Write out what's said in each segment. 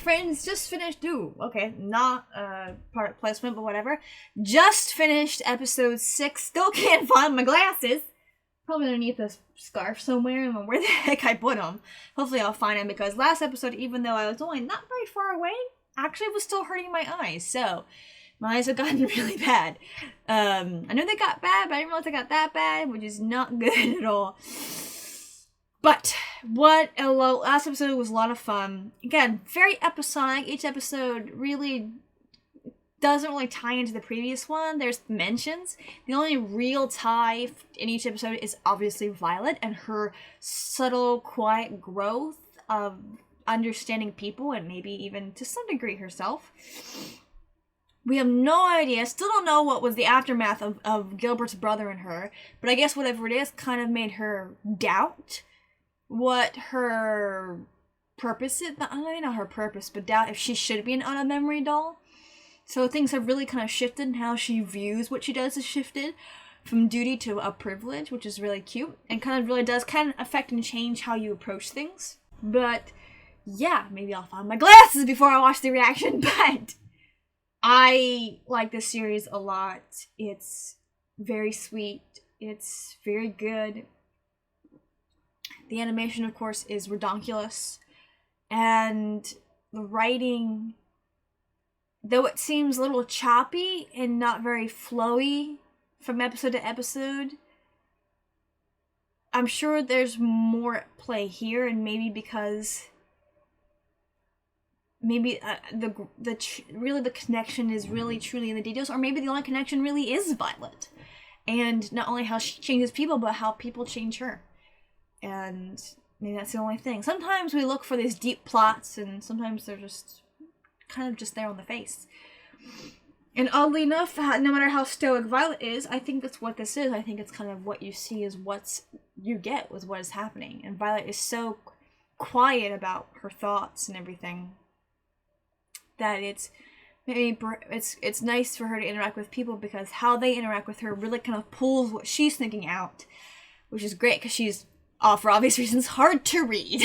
friends, just finished, not product placement, but whatever. Just finished episode 6, still can't find my glasses. Probably underneath this scarf somewhere, and where the heck I put them. Hopefully I'll find them, because last episode, even though I was only not very far away, actually was still hurting my eyes, so my eyes have gotten really bad. I know they got bad, but I didn't realize they got that bad, which is not good at all. But last episode was a lot of fun. Again, very episodic. Each episode really doesn't really tie into the previous one. There's mentions. The only real tie in each episode is obviously Violet and her subtle, quiet growth of understanding people, and maybe even to some degree herself. We have no idea, still don't know what was the aftermath of Gilbert's brother and her, but I guess whatever it is kind of made her doubt what her purpose is. Not her purpose, but doubt if she should be an out-of-memory doll. So things have really kind of shifted, and how she views what she does has shifted from duty to a privilege, which is really cute, and kind of really does kind of affect and change how you approach things. But yeah, maybe I'll find my glasses before I watch the reaction, but I like this series a lot. It's very sweet. It's very good. The animation, of course, is redonkulous. And the writing, though it seems a little choppy and not very flowy from episode to episode, I'm sure there's more at play here, and maybe because the connection is really truly in the details, or maybe the only connection really is Violet, and not only how she changes people, but how people change her. And maybe that's the only thing. Sometimes we look for these deep plots, and sometimes they're just kind of just there on the face. And oddly enough, no matter how stoic Violet is, I think that's what this is. I think it's kind of what you see is what you get with what is happening. And Violet is so quiet about her thoughts and everything that it's nice for her to interact with people, because how they interact with her really kind of pulls what she's thinking out, which is great because she's, for obvious reasons, hard to read.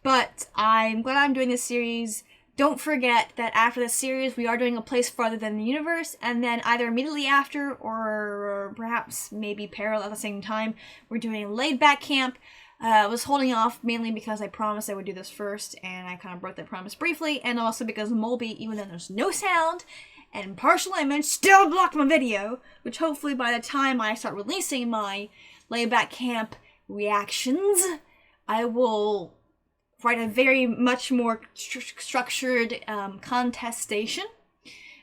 But I'm glad I'm doing this series. Don't forget that after this series, we are doing A Place Farther Than the Universe, and then either immediately after, or perhaps maybe parallel at the same time, we're doing Laid Back Camp. I was holding off mainly because I promised I would do this first, and I kind of broke that promise briefly, and also because Molby, even though there's no sound and partial image, still blocked my video, which hopefully by the time I start releasing my Laid Back Camp reactions, I will write a very much more structured contestation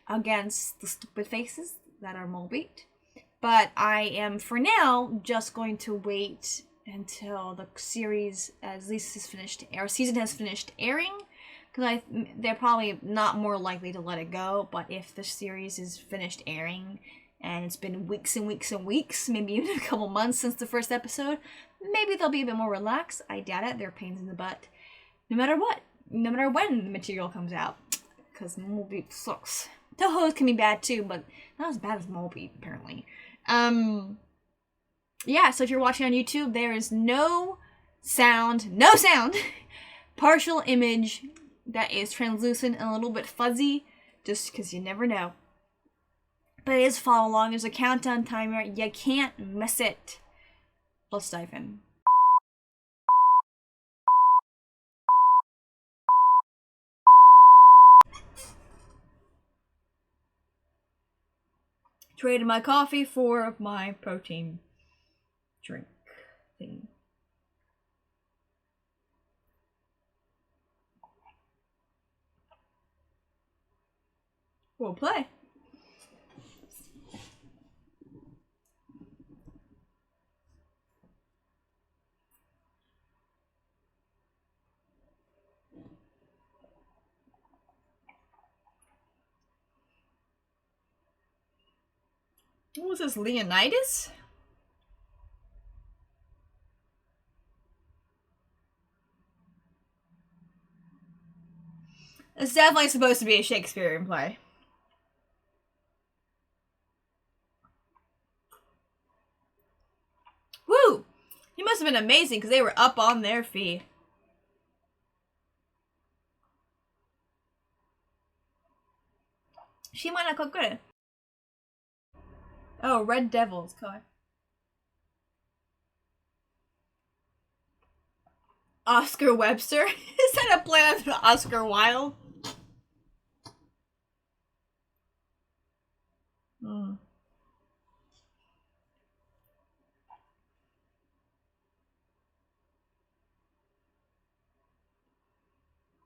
against the stupid faces that are Molbeat. But I am, for now, just going to wait until the series, at least has finished, or season has finished airing, because they're probably not more likely to let it go. But if the series is finished airing and it's been weeks and weeks and weeks, maybe even a couple months since the first episode, maybe they'll be a bit more relaxed. I doubt it. They're pains in the butt, no matter what, no matter when the material comes out, because Molbeat sucks. Touhou's can be bad too, but not as bad as Molbeat, apparently. Yeah, so if you're watching on YouTube, there is no sound, partial image that is translucent and a little bit fuzzy, just because you never know. But it is follow along. There's a countdown timer. You can't miss it. Let's dive in. Traded my coffee for my protein drink thing. We'll play. What was this, Leonidas? It's definitely supposed to be a Shakespearean play. Woo! He must have been amazing because they were up on their feet. she might not look good. Oh, Red Devil's color. Oscar Webster? Is that a play on Oscar Wilde? Hmm.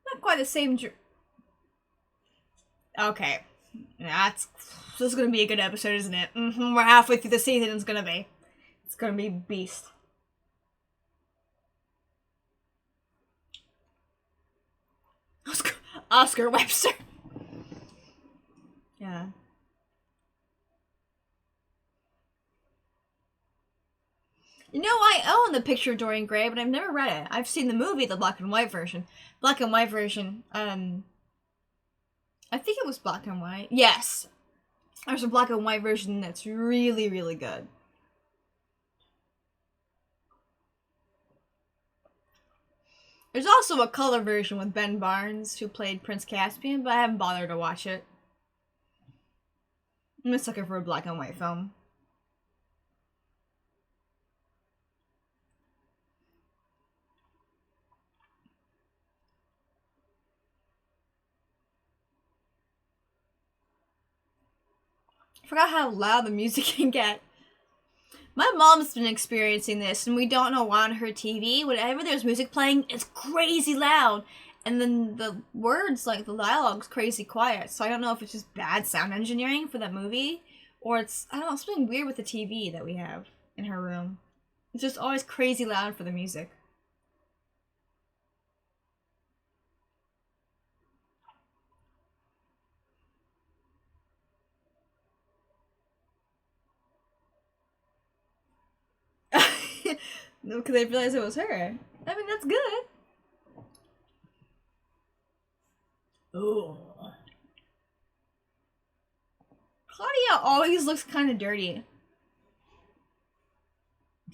Not quite the same. Okay. This is gonna be a good episode, isn't it? We're halfway through the season, it's gonna be. It's gonna be beast. Oscar Webster. Yeah. You know, I own the picture of Dorian Gray, but I've never read it. I've seen the movie, the black and white version. Black and white version, I think it was black and white. Yes. There's a black and white version that's really, really good. There's also a color version with Ben Barnes, who played Prince Caspian, but I haven't bothered to watch it. I'm just looking for a black and white film. I forgot how loud the music can get. My mom's been experiencing this, and we don't know why on her TV. Whenever there's music playing, it's crazy loud. And then the words, like the dialogue's crazy quiet. So I don't know if it's just bad sound engineering for that movie, or it's, I don't know, something weird with the TV that we have in her room. It's just always crazy loud for the music. No, because I realized it was her. I mean, that's good. Ooh. Claudia always looks kind of dirty.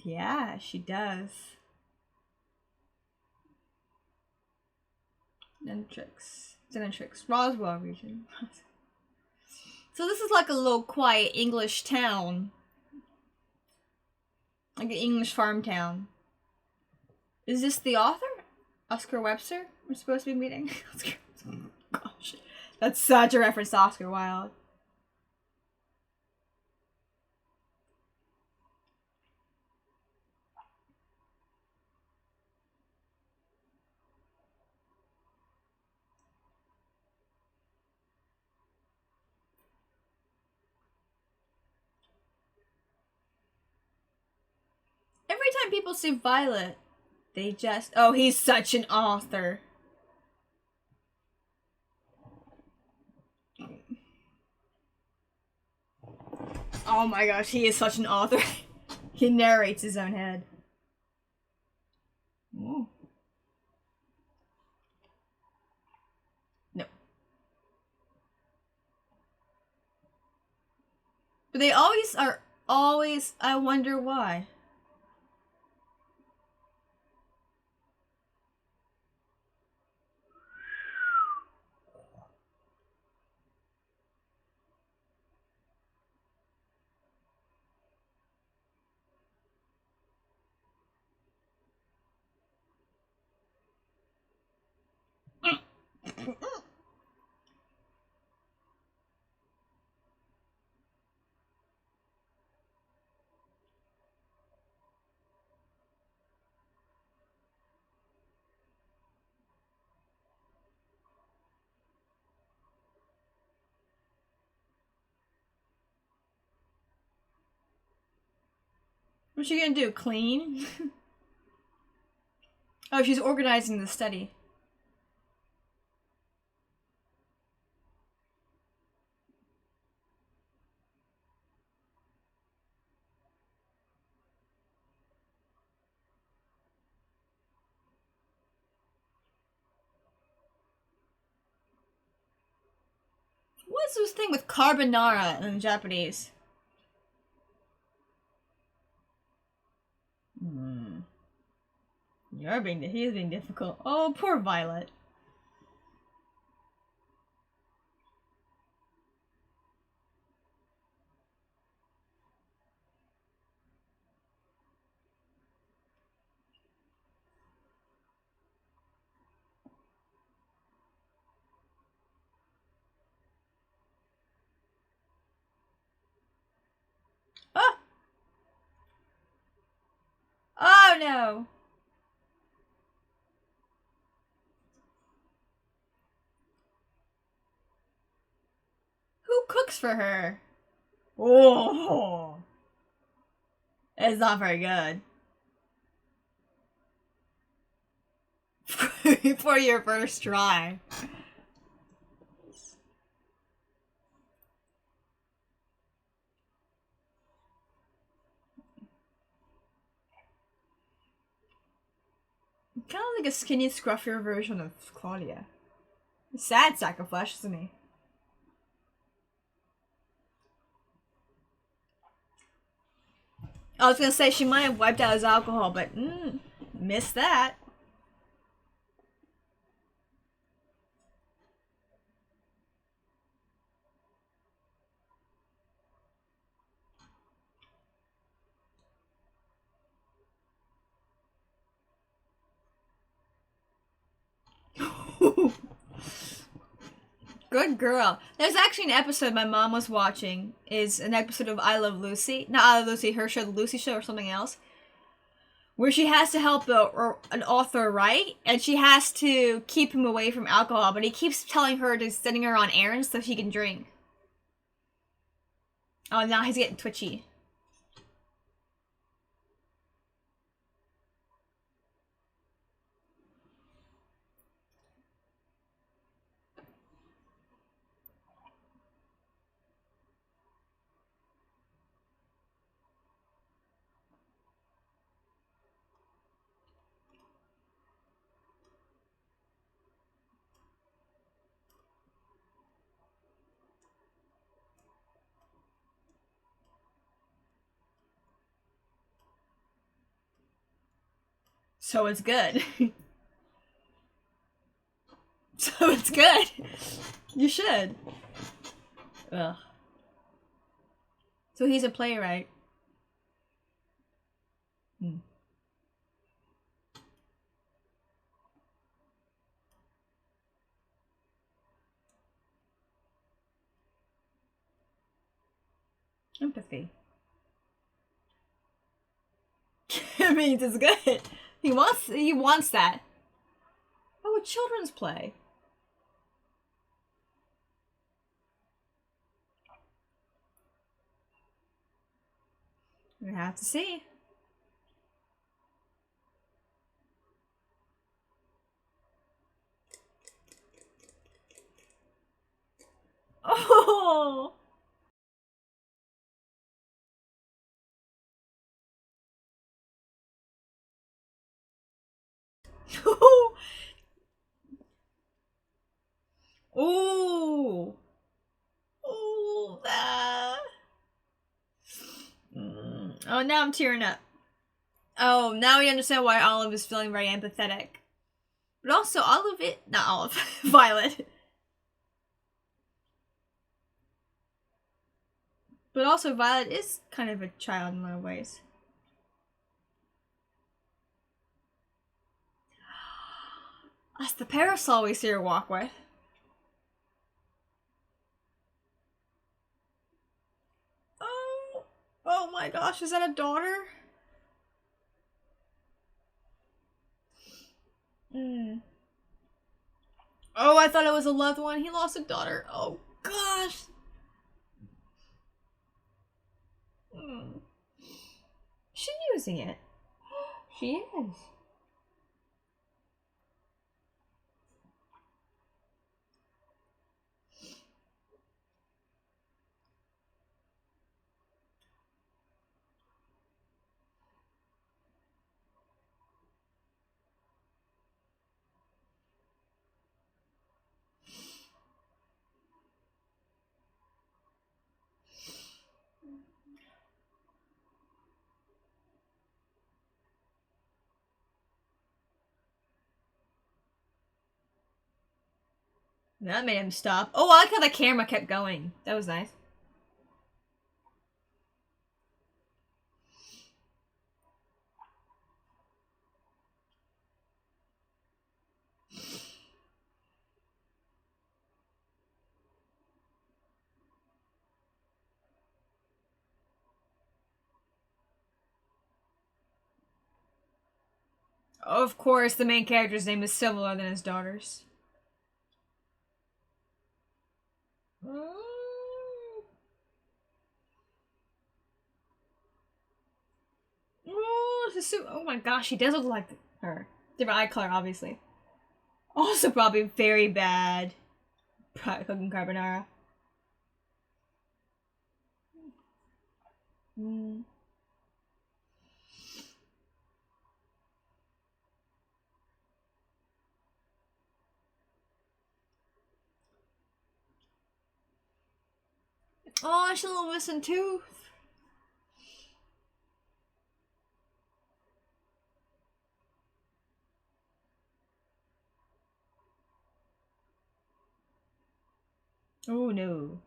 Yeah, she does. Genetrix. Roswell region. So this is like a little quiet English town. Like an English farm town. Is this the author? Oscar Webster? We're supposed to be meeting? Gosh. That's such a reference to Oscar Wilde. Every time people see Violet, they just... Oh, he's such an author. Oh my gosh, he is such an author. He narrates his own head. Ooh. No. But they always are, I wonder why. What's she gonna do? Clean? Oh, she's organizing the study. What's this thing with carbonara in Japanese? He is being difficult. Oh, poor Violet. no. Who cooks for her? Oh, it's not very good. For your first try. Kind of like a skinny, scruffier version of Claudia. A sad sack of flesh, isn't he? I was gonna say she might have wiped out his alcohol, but missed that. Good girl. There's actually an episode my mom was watching. Is an episode of I Love Lucy. Not I Love Lucy, her show, The Lucy Show, or something else. Where she has to help an author write, and she has to keep him away from alcohol, but he keeps telling her to sending her on errands so she can drink. Oh, now he's getting twitchy. So it's good. So it's good. You should. Ugh. So he's a playwright. Empathy. It means it's good. He wants that. Oh, a children's play. We have to see. Oh. Ooh. Ooh. Ah. Oh, now I'm tearing up. Oh, now we understand why Olive is feeling very empathetic. But also, not Olive, Violet. But also, Violet is kind of a child in a lot of ways. That's the parasol we see her walk with. Oh, oh my gosh, is that a daughter? Oh, I thought it was a loved one. He lost a daughter. Oh gosh. She's using it. She is. That made him stop. Oh, I like how the camera kept going. That was nice. Of course, the main character's name is similar than his daughter's. Oh my gosh, she does look like her. Different eye color, obviously. Also probably very bad cooking carbonara. Oh, she's a little missing tooth. Oh no.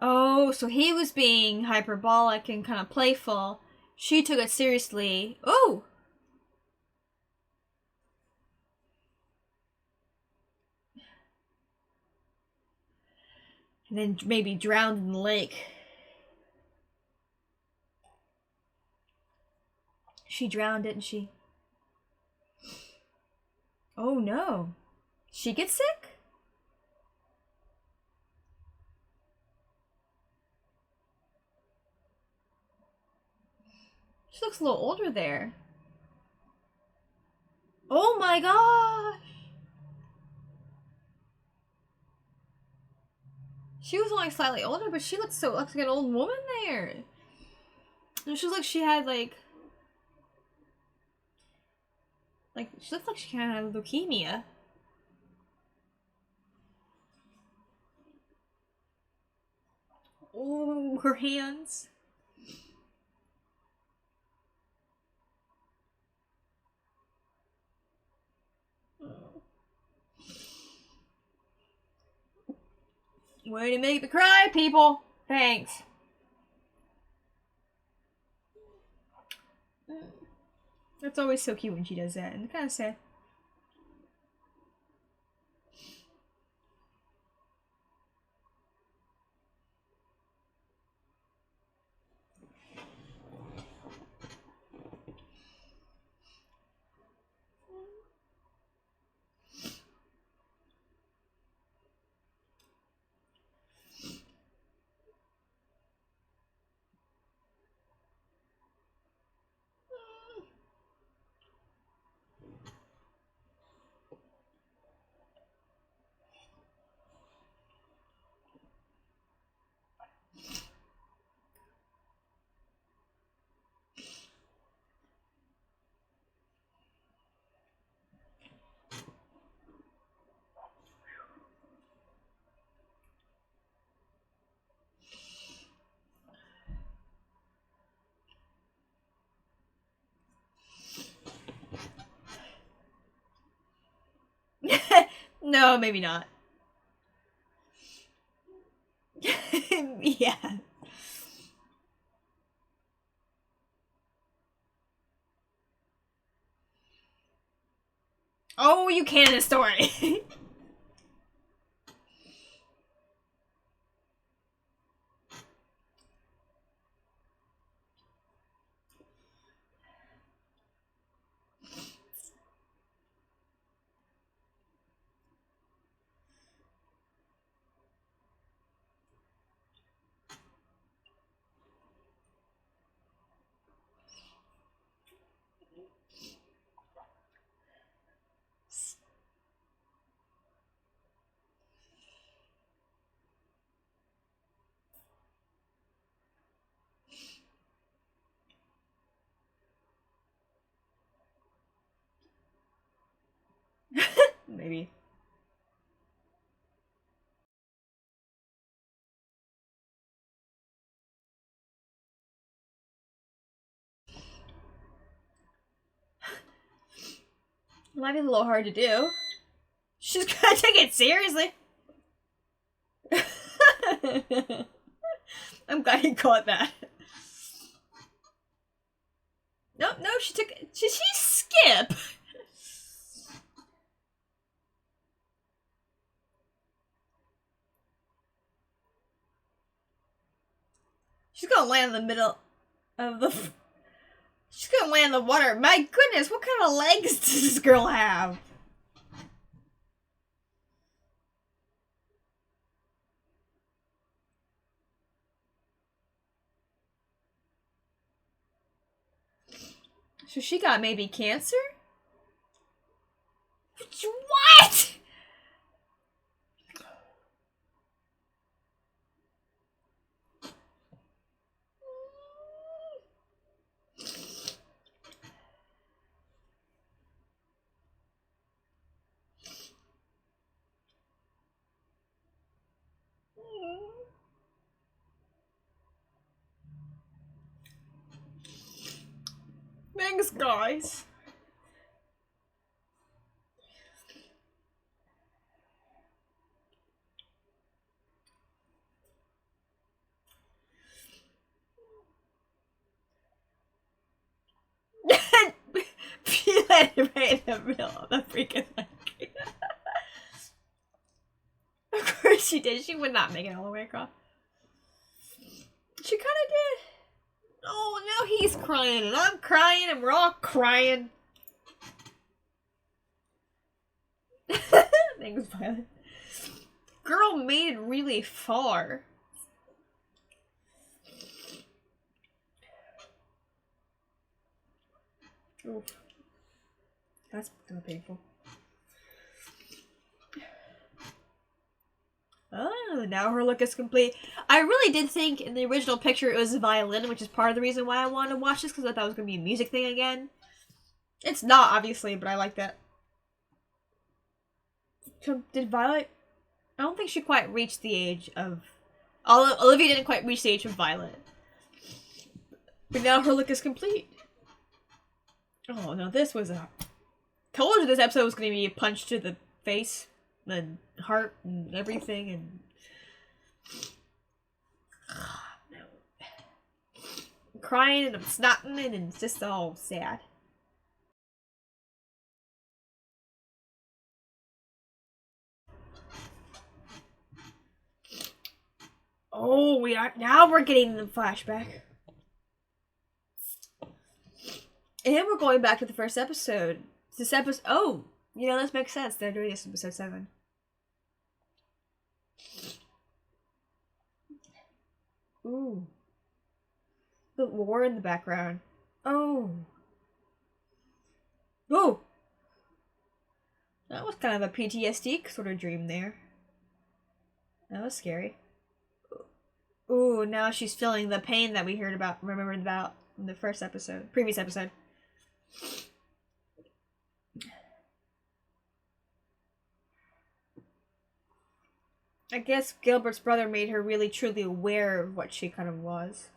Oh, so he was being hyperbolic and kind of playful. She took it seriously. Oh! And then maybe drowned in the lake. She drowned, didn't she? Oh no. She gets sick? She looks a little older there. Oh my gosh! She was only slightly older, but she looks like an old woman there. And she looks like she had she looks like she kind of had leukemia. Oh, her hands. Way to make me cry, people. Thanks. That's always so cute when she does that, and kind of sad. No, maybe not. Yeah. Oh, you can in a story. Maybe. It might be a little hard to do. She's gonna take it seriously. I'm glad you caught that. Nope, no, she took it. She skip. She's gonna land in the middle of the She's gonna land in the water. My goodness, what kind of legs does this girl have? So she got maybe cancer? What? Thanks, guys. Peel it right in the middle of the freaking leg. Of course she did. She would not make it all the way across. She kind of did. Oh, now he's crying and I'm crying and we're all crying. Thanks, Violet. Girl made it really far. Oof. That's kind of painful. Oh, now her look is complete. I really did think in the original picture it was a violin, which is part of the reason why I wanted to watch this, because I thought it was going to be a music thing again. It's not, obviously, but I like that. So, did Violet... I don't think she quite reached the age of... Olivia didn't quite reach the age of Violet. But now her look is complete. Oh, no, this was a... Told you this episode was going to be a punch to the face. And heart and everything and... No. I'm crying and I'm snotting and it's just all sad. Oh, we are now we're getting the flashback. And we're going back to the first episode. This episode, oh, you know, this makes sense. They're doing this in episode 7. Ooh. The war in the background. Oh. Oh! That was kind of a PTSD sort of dream there. That was scary. Ooh, now she's feeling the pain that we remembered about in the first episode, previous episode. I guess Gilbert's brother made her really truly aware of what she kind of was.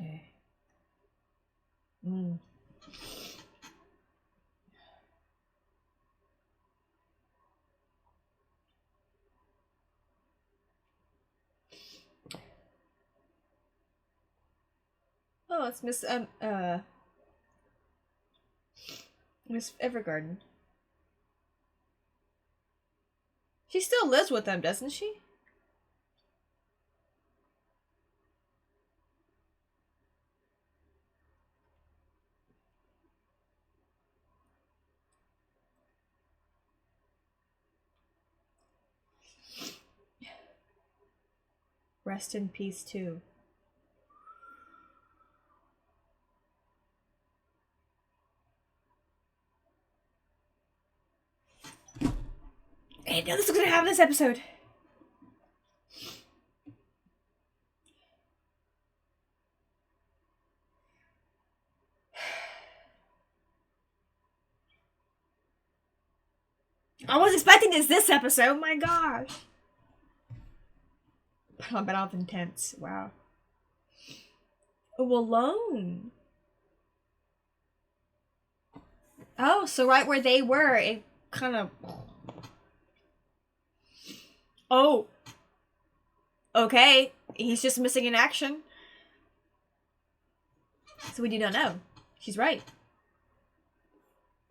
Okay. Oh, it's Miss Evergarden. She still lives with them, doesn't she? Rest in peace, too. I know this is gonna happen this episode. I was expecting this episode. My gosh. But off intense. Wow. Oh, alone. Oh, so right where they were, it kind of... Oh. Okay. He's just missing in action. So we do not know. She's right.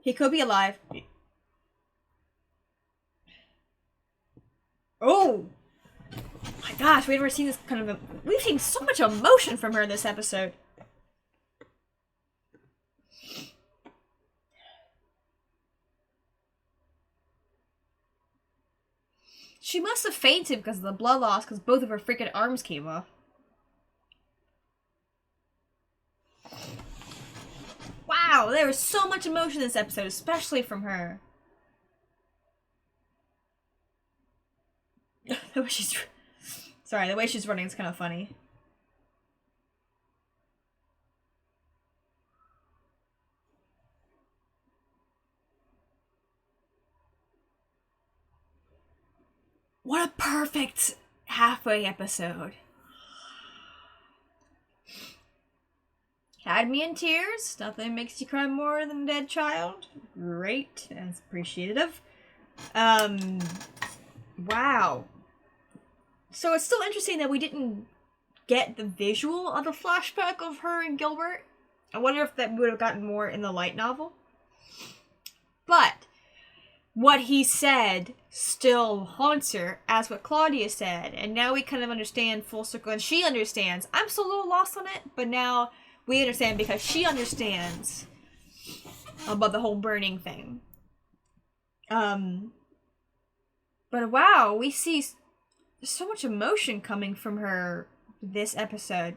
He could be alive. Oh! My gosh, we've never seen this kind of... We've seen so much emotion from her in this episode. She must have fainted because of the blood loss, because both of her freaking arms came off. Wow, there was so much emotion in this episode, especially from her. The way she's... Sorry, the way she's running is kind of funny. What a perfect halfway episode. Had me in tears. Nothing makes you cry more than a dead child. Great. That's appreciative. Wow. So it's still interesting that we didn't get the visual of the flashback of her and Gilbert. I wonder if that would have gotten more in the light novel. But what he said still haunts her, as what Claudia said. And now we kind of understand full circle, and she understands. I'm still a little lost on it, but now we understand because she understands about the whole burning thing. But wow, we see so much emotion coming from her this episode.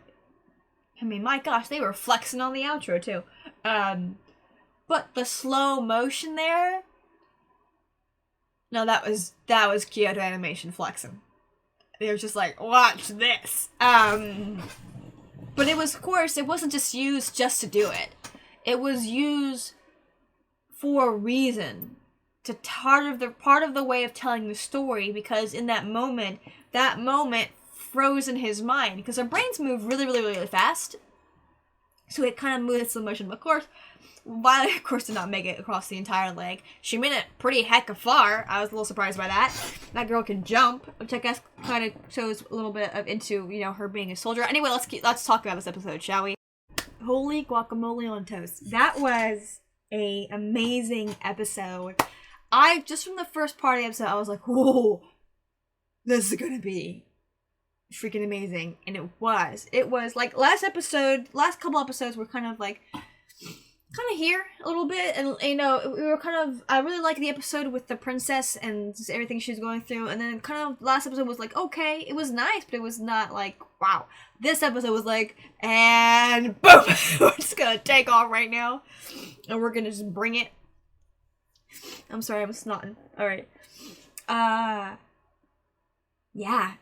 I mean, my gosh, they were flexing on the outro too. But the slow motion there, no, that was Kyoto Animation flexing. They were just like, watch this. But it was, of course, it wasn't just used just to do it. It was used for a reason. To part of the way of telling the story, because in that moment froze in his mind, because our brains move really, really, really fast. So it kind of moved in slow motion. But of course, Violet, of course, did not make it across the entire leg. She made it pretty heck of far. I was a little surprised by that. That girl can jump, which I guess kind of shows a little bit of into, you know, her being a soldier. Anyway, let's talk about this episode, shall we? Holy guacamole on toast. That was a amazing episode. Just from the first part of the episode, I was like, whoa, this is gonna be freaking amazing. And it was. It was like last couple episodes were kind of here a little bit. And, you know, we were I really liked the episode with the princess and just everything she was going through. And then kind of last episode was like, okay, it was nice, but it was not like, wow. This episode was like, and boom, we're just gonna take off right now. And we're gonna just bring it. I'm sorry, I'm snotting. Alright. Yeah.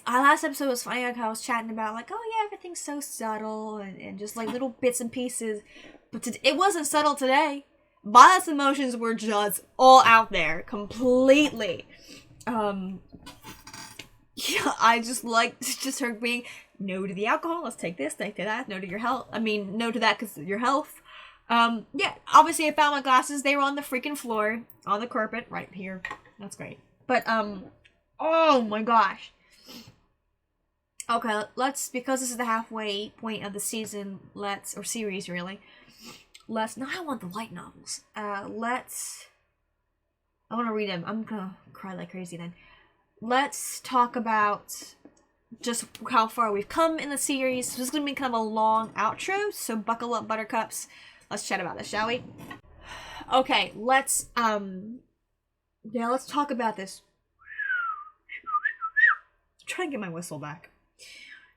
Our last episode was funny, like I was chatting about, like, oh yeah, everything's so subtle, and just like little bits and pieces. But it wasn't subtle today. Violet's emotions were just all out there, completely. Yeah, I just liked just her being, no to the alcohol, let's take this, take to that, no to your health. I mean, no to that because of your health. Yeah, obviously I found my glasses. They were on the freaking floor, on the carpet, right here. That's great. But, oh my gosh. Okay, because this is the halfway point of the season, or series really, now I want the light novels. I want to read them. I'm gonna cry like crazy then. Let's talk about just how far we've come in the series. This is gonna be kind of a long outro, so buckle up, buttercups. Let's chat about this, shall we? Okay, let's talk about this. I'm trying to get my whistle back.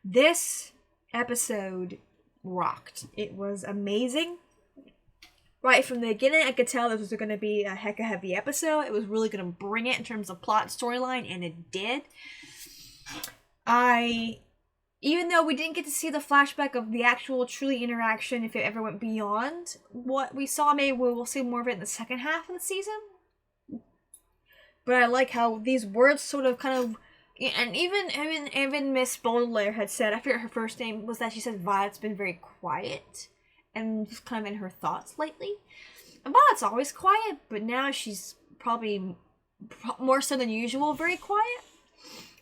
This episode rocked. It was amazing. Right from the beginning, I could tell this was going to be a hecka heavy episode. It was really going to bring it in terms of plot storyline, and it did. Even though we didn't get to see the flashback of the actual truly interaction, if it ever went beyond what we saw, maybe we'll see more of it in the second half of the season. But I like how these words sort of kind of, and even Miss Baudelaire had said, after her first name was that she said Violet's been very quiet and just kind of in her thoughts lately. Violet's always quiet, but now she's probably more so than usual very quiet.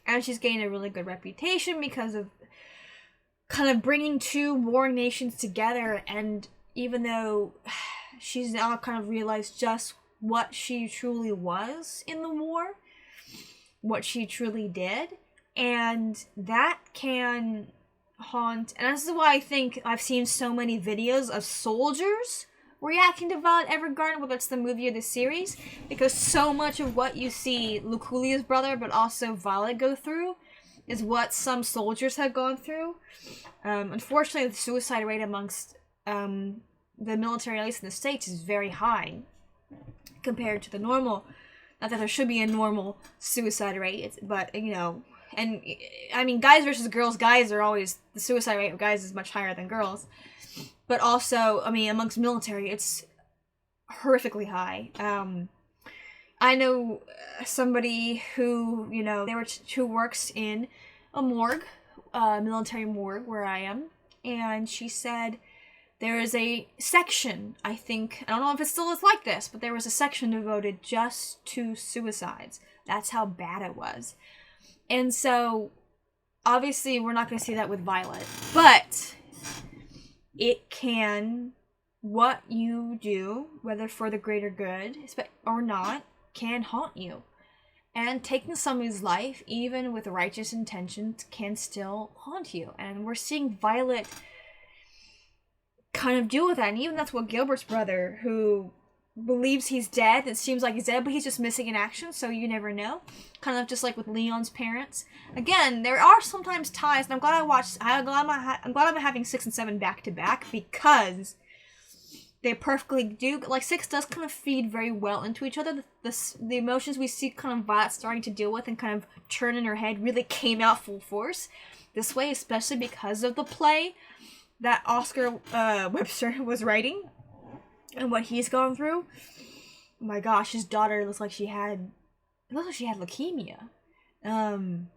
And she's gained a really good reputation because of kind of bringing two warring nations together. And even though she's now kind of realized just what she truly was in the war, what she truly did, and that can haunt. And this is why I think I've seen so many videos of soldiers reacting to Violet Evergarden, whether it's the movie or the series, because so much of what you see Luculia's brother, but also Violet go through, is what some soldiers have gone through. Unfortunately, the suicide rate amongst the military, at least in the States, is very high compared to the normal. Not that there should be a normal suicide rate, but, you know, and, I mean, guys versus girls, guys are always, the suicide rate of guys is much higher than girls. But also, I mean, amongst military, it's horrifically high. I know somebody who, you know, who works in a morgue, military morgue where I am, and she said there is a section, I think, I don't know if it still is like this, but there was a section devoted just to suicides. That's how bad it was. And so, obviously, we're not going to see that with Violet, but it can, what you do, whether for the greater good or not, can haunt you. And taking somebody's life, even with righteous intentions, can still haunt you. And we're seeing Violet kind of deal with that. And even that's what Gilbert's brother, who believes he's dead, it seems like he's dead, but he's just missing in action, so you never know. Kind of just like with Leon's parents. Again, there are sometimes ties, and I'm glad I'm having 6 and 7 back to back, because they perfectly do, like 6 does kind of feed very well into each other. The emotions we see kind of Violet starting to deal with and kind of turn in her head really came out full force this way, especially because of the play that Oscar Webster was writing and what he's gone through. Oh my gosh, his daughter looks like she had leukemia. And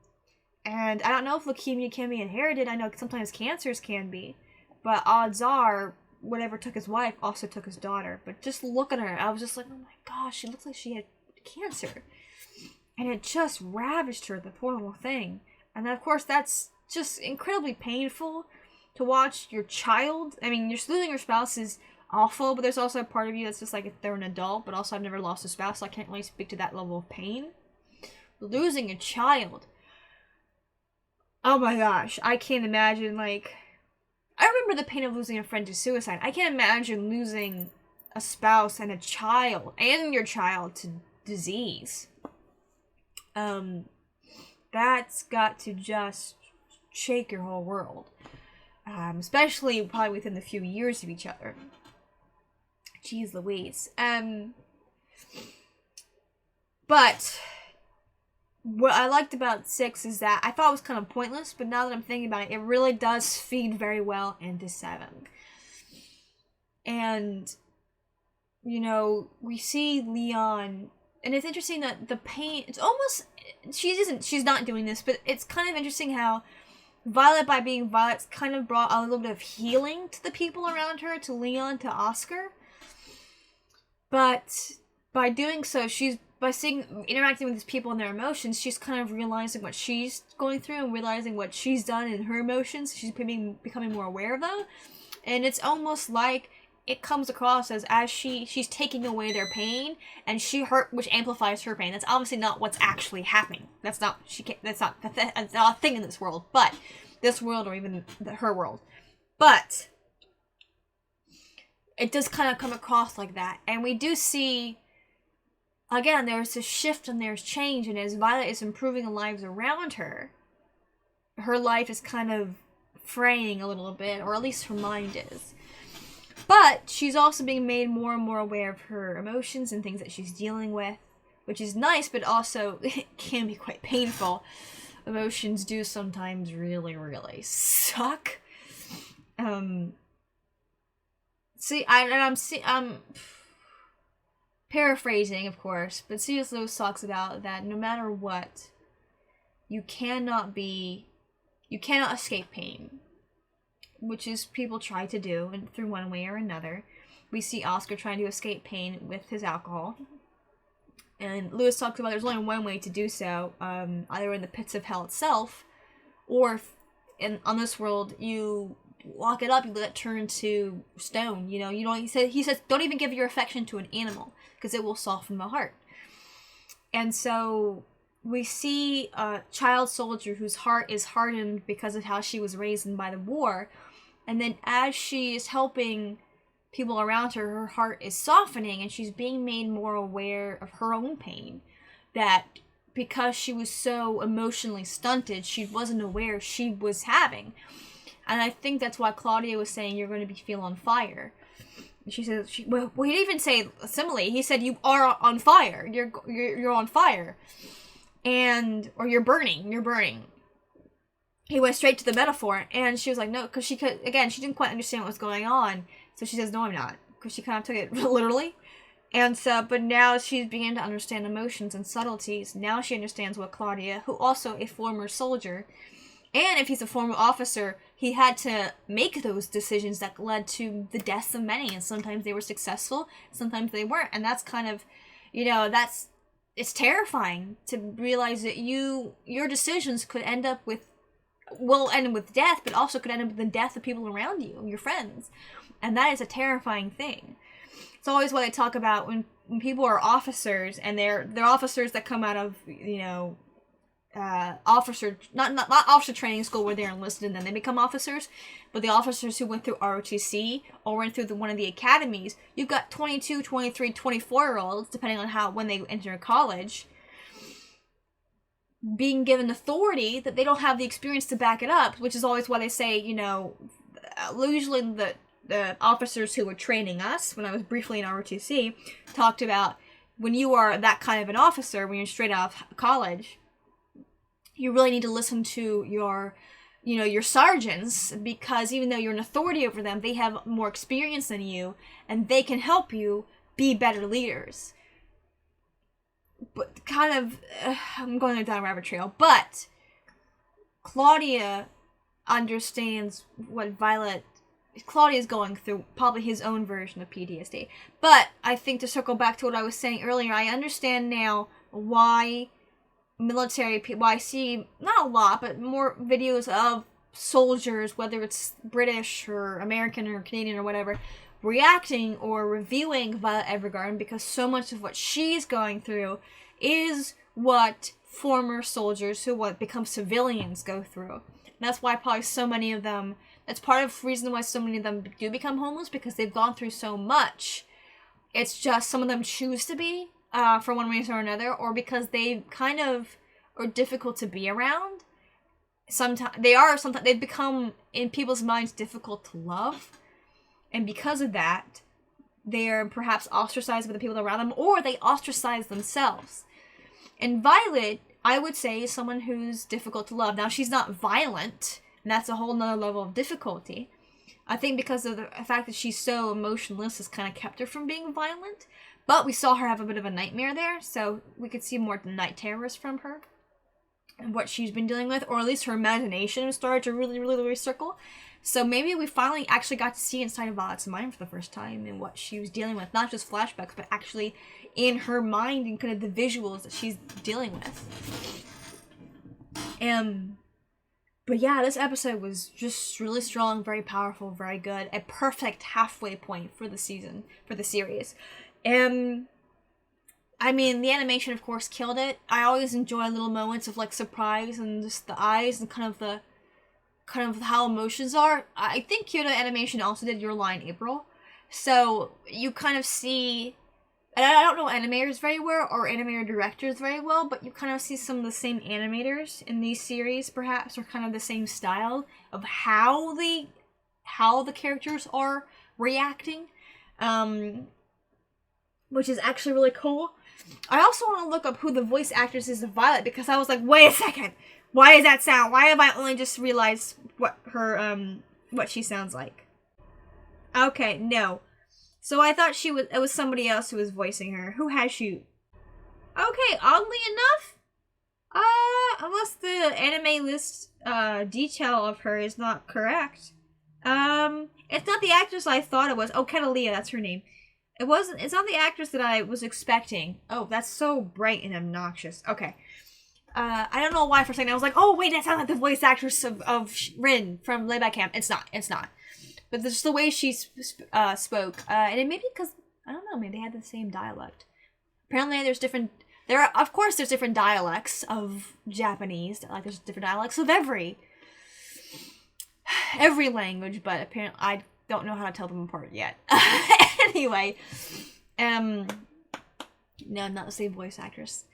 I don't know if leukemia can be inherited. I know sometimes cancers can be, but odds are whatever took his wife also took his daughter. But just look at her, I was just like, oh my gosh, she looks like she had cancer. And it just ravaged her, the poor little thing. And of course, that's just incredibly painful to watch your child. I mean, you're losing your spouse is awful, but there's also a part of you that's just like, if they're an adult, but also I've never lost a spouse, so I can't really speak to that level of pain. Losing a child. Oh my gosh, I can't imagine, like, I remember the pain of losing a friend to suicide. I can't imagine losing a spouse and a child, and your child to disease. That's got to just shake your whole world. Especially probably within the few years of each other. Jeez Louise. But what I liked about 6 is that I thought it was kind of pointless, but now that I'm thinking about it, it really does feed very well into 7. And, you know, we see Leon, and it's interesting that the pain, it's almost, she's not doing this, but it's kind of interesting how Violet, by being Violet, kind of brought a little bit of healing to the people around her, to Leon, to Oscar. But by doing so, interacting with these people and their emotions, she's kind of realizing what she's going through and realizing what she's done in her emotions. She's becoming more aware of them. And it's almost like it comes across as she's taking away their pain, and which amplifies her pain. That's obviously not what's actually happening. That's not a thing in this world, but this world, or even her world. But it does kind of come across like that, and we do see, again, there's a shift and there's change, and as Violet is improving the lives around her, her life is kind of fraying a little bit, or at least her mind is. But she's also being made more and more aware of her emotions and things that she's dealing with, which is nice, but also it can be quite painful. Emotions do sometimes really, really suck. I'm paraphrasing, of course, but C.S. Lewis talks about that no matter what, you cannot escape pain, which is people try to do, and through one way or another. we see Oscar trying to escape pain with his alcohol. And Lewis talks about there's only one way to do so, either in the pits of hell itself, or on this world, you lock it up, you let it turn to stone. You know, you don't. He says, don't even give your affection to an animal, because it will soften the heart. And so we see a child soldier whose heart is hardened because of how she was raised by the war, and then as she is helping people around her, her heart is softening, and she's being made more aware of her own pain. That because she was so emotionally stunted, she wasn't aware she was having. And I think that's why Claudia was saying, you're going to feel on fire. She said, well, he didn't even say a simile. He said, you are on fire. You're on fire. Or you're burning. He went straight to the metaphor, and she was like, no, because she didn't quite understand what was going on. So she says, no, I'm not, because she kind of took it literally. And so, but now she's beginning to understand emotions and subtleties. Now she understands what Claudia, who also a former soldier, and if he's a former officer, he had to make those decisions that led to the deaths of many. And sometimes they were successful, sometimes they weren't. And that's kind of, it's terrifying to realize that your decisions could end up with death, but also could end up with the death of people around you, your friends. And that is a terrifying thing. It's always what I talk about when people are officers, and they're officers that come out of, not officer training school where they're enlisted and then they become officers, but the officers who went through ROTC or went through one of the academies. You've got 22, 23, 24-year-olds, depending on when they enter college, being given authority that they don't have the experience to back it up, which is always why they say, usually the officers who were training us, when I was briefly in ROTC, talked about when you are that kind of an officer, when you're straight out of college, you really need to listen to your sergeants, because even though you're an authority over them, they have more experience than you, and they can help you be better leaders. But I'm going down a rabbit trail, but Claudia understands what Claudia's going through, probably his own version of PTSD. But I think, to circle back to what I was saying earlier, I understand now why military people, I see not a lot, but more videos of soldiers, whether it's British or American or Canadian or whatever, reacting or reviewing Violet Evergarden, because so much of what she's going through is what former soldiers who become civilians go through. And that's why probably so many of them, that's part of the reason why so many of them do become homeless, because they've gone through so much. It's just some of them choose to be, for one reason or another, or because they kind of are difficult to be around. Sometimes they've become, in people's minds, difficult to love. And because of that, they are perhaps ostracized by the people around them, or they ostracize themselves. And Violet, I would say, is someone who's difficult to love. Now, she's not violent, and that's a whole nother level of difficulty. I think because of the fact that she's so emotionless has kind of kept her from being violent. But we saw her have a bit of a nightmare there, so we could see more night terrors from her and what she's been dealing with, or at least her imagination started to really, really, really circle. So maybe we finally actually got to see inside of Violet's mind for the first time and what she was dealing with. Not just flashbacks, but actually in her mind and kind of the visuals that she's dealing with. But yeah, this episode was just really strong, very powerful, very good. A perfect halfway point for the season, for the series. I mean, the animation, of course, killed it. I always enjoy little moments of, surprise and just the eyes and kind of how emotions are. I think Kyoto Animation also did Your Lie in April. So you kind of see, and I don't know animators very well or animator directors very well, but you kind of see some of the same animators in these series, perhaps, or kind of the same style of how the characters are reacting, which is actually really cool. I also want to look up who the voice actress is of Violet, because I was like, wait a second, why is that sound? Why have I only just realized what she sounds like? Okay, no. So I thought it was somebody else who was voicing her. Who has she? Okay, oddly enough, unless the anime list detail of her is not correct, It's not the actress I thought it was. Oh, Catalina, that's her name. It's not the actress that I was expecting. Oh, that's so bright and obnoxious. Okay. I don't know why for a second I was like, oh wait, that sounds like the voice actress of Rin from Layback Camp. It's not. But just the way she spoke. And it may be because, I don't know, maybe they had the same dialect. Apparently there's different dialects of Japanese. Like there's different dialects of every language, but apparently I don't know how to tell them apart yet. Anyway, no, not the same voice actress.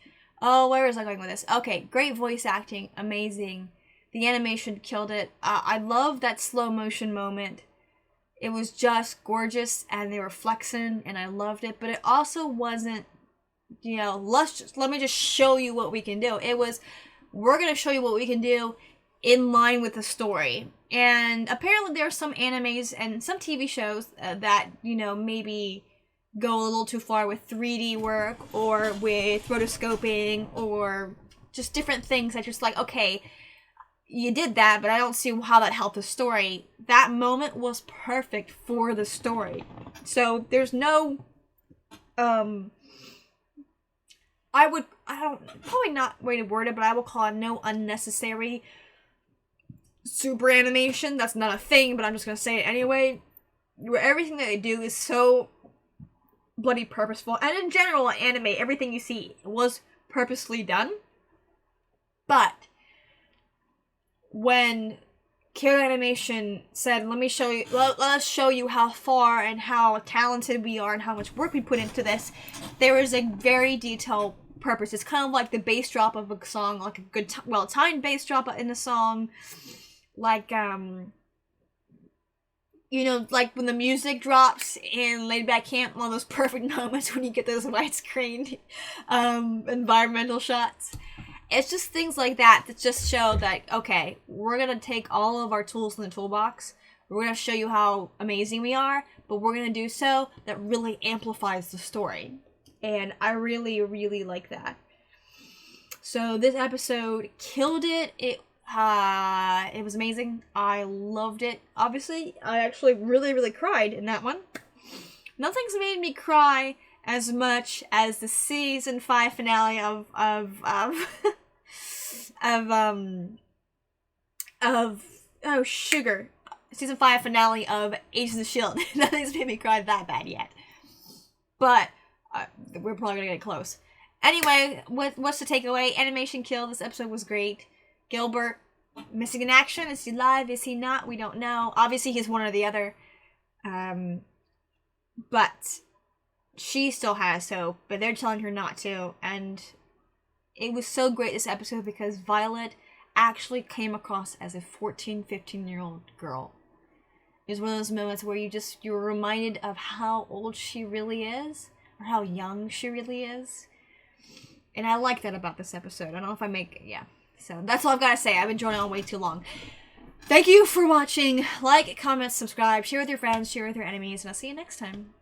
Oh, where was I going with this? Okay, great voice acting, amazing. The animation killed it. I love that slow motion moment. It was just gorgeous, and they were flexing, and I loved it. But it also wasn't, let me just show you what we can do. It was, we're gonna show you what we can do in line with the story. And apparently there are some animes and some TV shows that, maybe go a little too far with 3D work or with rotoscoping or just different things that just like, okay, you did that, but I don't see how that helped the story. That moment was perfect for the story. So there's no, probably not way to word it, but I will call it no unnecessary super animation. That's not a thing, but I'm just gonna say it anyway. Where everything that they do is so bloody purposeful, and in general, anime, everything you see was purposely done. But when Kyoto Animation said, let us show you how far and how talented we are and how much work we put into this, there is a very detailed purpose. It's kind of like the bass drop of a song, like a good, well-timed bass drop in a song, like, like when the music drops in Laid Back Camp, one of those perfect moments when you get those widescreen environmental shots. It's just things like that just show that, okay, we're going to take all of our tools in the toolbox, we're going to show you how amazing we are, but we're going to do so that really amplifies the story. And I really, really like that. So this episode killed it. It was amazing. I loved it. Obviously, I actually really, really cried in that one. Nothing's made me cry as much as the season 5 finale of Sugar. Season 5 finale of Agents of S.H.I.E.L.D. Nothing's made me cry that bad yet. But we're probably gonna get close. Anyway, what's the takeaway? Animation kill. This episode was great. Gilbert, missing in action. Is he live? Is he not? We don't know. Obviously, he's one or the other. But she still has hope, but they're telling her not to. And it was so great this episode because Violet actually came across as a 14, 15-year-old girl. It was one of those moments where you were reminded of how old she really is, or how young she really is. And I like that about this episode. I don't know if yeah. So that's all I've got to say. I've been drawing on way too long. Thank you for watching. Like, comment, subscribe, share with your friends, share with your enemies, and I'll see you next time.